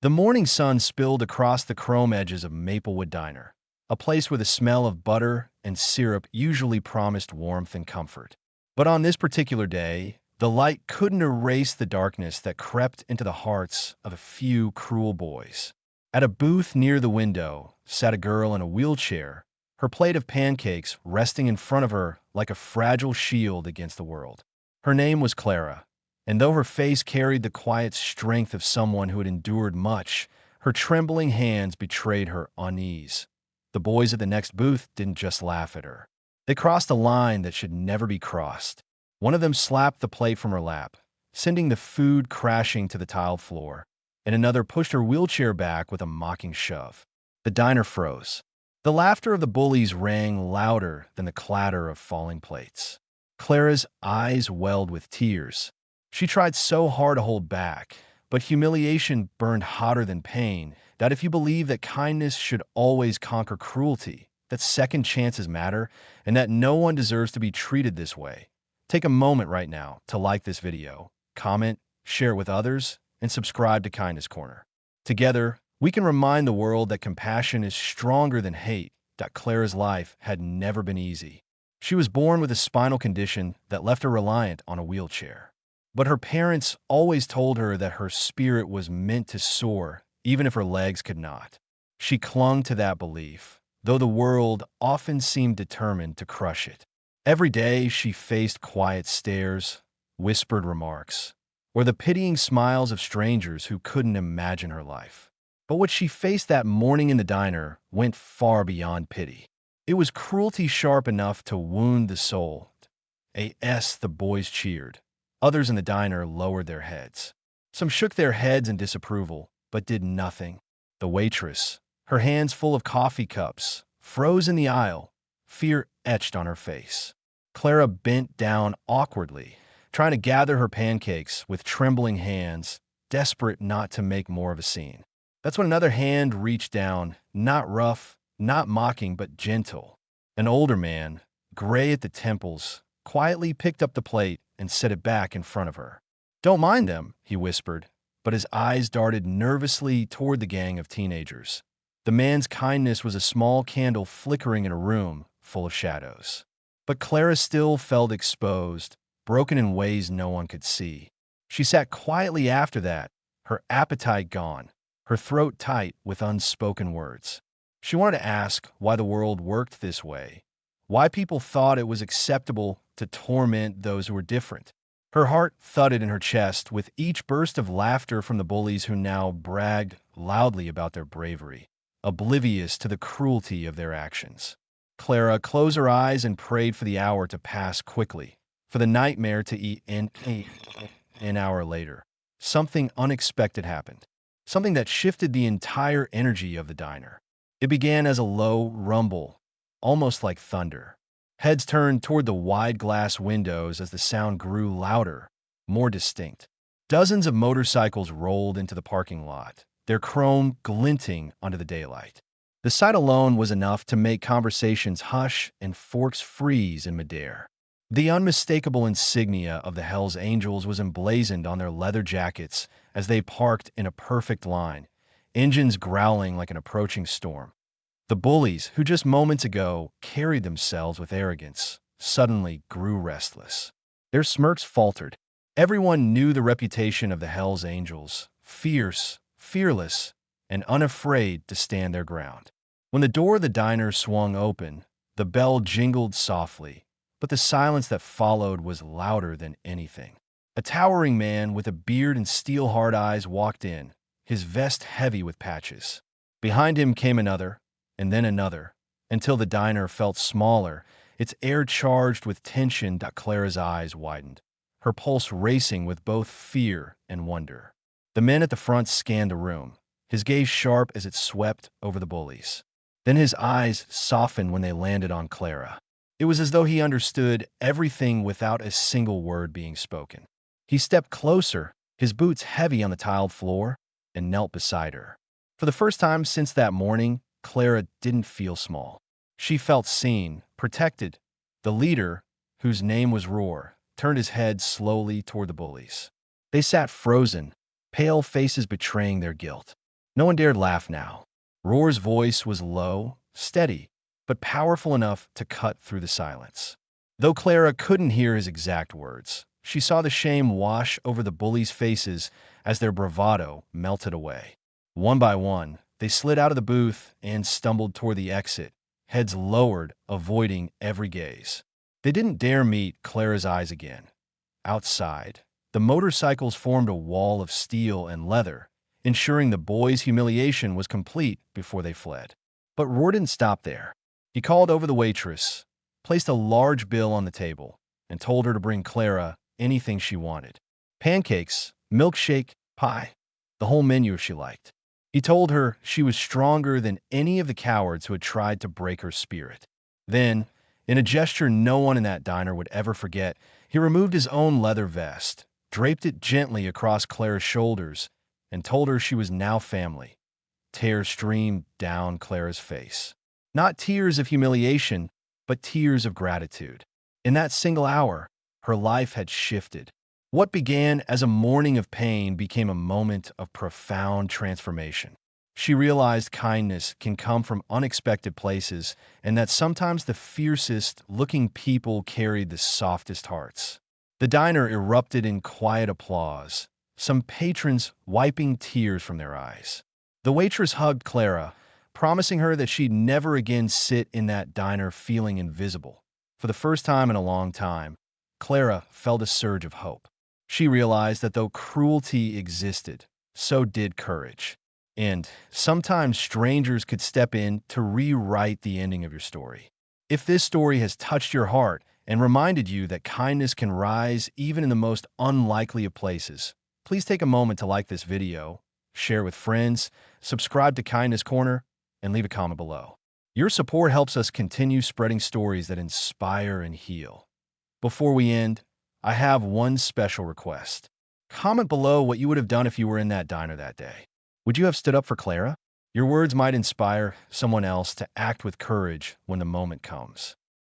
The morning sun spilled across the chrome edges of Maplewood Diner, a place where the smell of butter and syrup usually promised warmth and comfort. But on this particular day, the light couldn't erase the darkness that crept into the hearts of a few cruel boys. At a booth near the window sat a girl in a wheelchair, her plate of pancakes resting in front of her like a fragile shield against the world. Her name was Clara, and though her face carried the quiet strength of someone who had endured much, her trembling hands betrayed her unease. The boys at the next booth didn't just laugh at her. They crossed a line that should never be crossed. One of them slapped the plate from her lap, sending the food crashing to the tiled floor, and another pushed her wheelchair back with a mocking shove. The diner froze. The laughter of the bullies rang louder than the clatter of falling plates. Clara's eyes welled with tears. She tried so hard to hold back, but humiliation burned hotter than pain, that if you believe that kindness should always conquer cruelty, that second chances matter, and that no one deserves to be treated this way, take a moment right now to like this video, comment, share it with others, and subscribe to Kindness Corner. Together, we can remind the world that compassion is stronger than hate. That Clara's life had never been easy. She was born with a spinal condition that left her reliant on a wheelchair. But her parents always told her that her spirit was meant to soar, even if her legs could not. She clung to that belief, though the world often seemed determined to crush it. Every day she faced quiet stares, whispered remarks, or the pitying smiles of strangers who couldn't imagine her life. But what she faced that morning in the diner went far beyond pity. It was cruelty sharp enough to wound the soul. The boys cheered. Others in the diner lowered their heads. Some shook their heads in disapproval, but did nothing. The waitress, her hands full of coffee cups, froze in the aisle, fear etched on her face. Clara bent down awkwardly, trying to gather her pancakes with trembling hands, desperate not to make more of a scene. That's when another hand reached down, not rough, not mocking, but gentle. An older man, gray at the temples, quietly picked up the plate and set it back in front of her. "Don't mind them," he whispered, but his eyes darted nervously toward the gang of teenagers. The man's kindness was a small candle flickering in a room full of shadows. But Clara still felt exposed, broken in ways no one could see. She sat quietly after that, her appetite gone, her throat tight with unspoken words. She wanted to ask why the world worked this way, why people thought it was acceptable to torment those who were different. Her heart thudded in her chest with each burst of laughter from the bullies who now bragged loudly about their bravery, oblivious to the cruelty of their actions. Clara closed her eyes and prayed for the hour to pass quickly, for the nightmare to end an hour later. Something unexpected happened, something that shifted the entire energy of the diner. It began as a low rumble, almost like thunder. Heads turned toward the wide glass windows as the sound grew louder, more distinct. Dozens of motorcycles rolled into the parking lot, their chrome glinting under the daylight. The sight alone was enough to make conversations hush and forks freeze in midair. The unmistakable insignia of the Hells Angels was emblazoned on their leather jackets as they parked in a perfect line, engines growling like an approaching storm. The bullies, who just moments ago carried themselves with arrogance, suddenly grew restless. Their smirks faltered. Everyone knew the reputation of the Hells Angels, fierce, fearless, and unafraid to stand their ground. When the door of the diner swung open, the bell jingled softly, but the silence that followed was louder than anything. A towering man with a beard and steel-hard eyes walked in, his vest heavy with patches. Behind him came another, and then another, until the diner felt smaller, its air charged with tension. Clara's eyes widened, her pulse racing with both fear and wonder. The man at the front scanned the room, his gaze sharp as it swept over the bullies. Then his eyes softened when they landed on Clara. It was as though he understood everything without a single word being spoken. He stepped closer, his boots heavy on the tiled floor, and knelt beside her. For the first time since that morning, Clara didn't feel small. She felt seen, protected. The leader, whose name was Roar, turned his head slowly toward the bullies. They sat frozen, pale faces betraying their guilt. No one dared laugh now. Roar's voice was low, steady, but powerful enough to cut through the silence. Though Clara couldn't hear his exact words, she saw the shame wash over the bullies' faces as their bravado melted away. One by one, they slid out of the booth and stumbled toward the exit, heads lowered, avoiding every gaze. They didn't dare meet Clara's eyes again. Outside, the motorcycles formed a wall of steel and leather, ensuring the boys' humiliation was complete before they fled. But Roar didn't stop there. He called over the waitress, placed a large bill on the table, and told her to bring Clara anything she wanted. Pancakes, milkshake, pie, the whole menu if she liked. He told her she was stronger than any of the cowards who had tried to break her spirit. Then, in a gesture no one in that diner would ever forget, he removed his own leather vest, draped it gently across Clara's shoulders, and told her she was now family. Tears streamed down Clara's face. Not tears of humiliation, but tears of gratitude. In that single hour, her life had shifted. What began as a morning of pain became a moment of profound transformation. She realized kindness can come from unexpected places and that sometimes the fiercest-looking people carried the softest hearts. The diner erupted in quiet applause, some patrons wiping tears from their eyes. The waitress hugged Clara, promising her that she'd never again sit in that diner feeling invisible. For the first time in a long time, Clara felt a surge of hope. She realized that though cruelty existed, so did courage. And sometimes strangers could step in to rewrite the ending of your story. If this story has touched your heart and reminded you that kindness can rise even in the most unlikely of places, please take a moment to like this video, share with friends, subscribe to Kindness Corner, and leave a comment below. Your support helps us continue spreading stories that inspire and heal. Before we end, I have one special request. Comment below what you would have done if you were in that diner that day. Would you have stood up for Clara? Your words might inspire someone else to act with courage when the moment comes.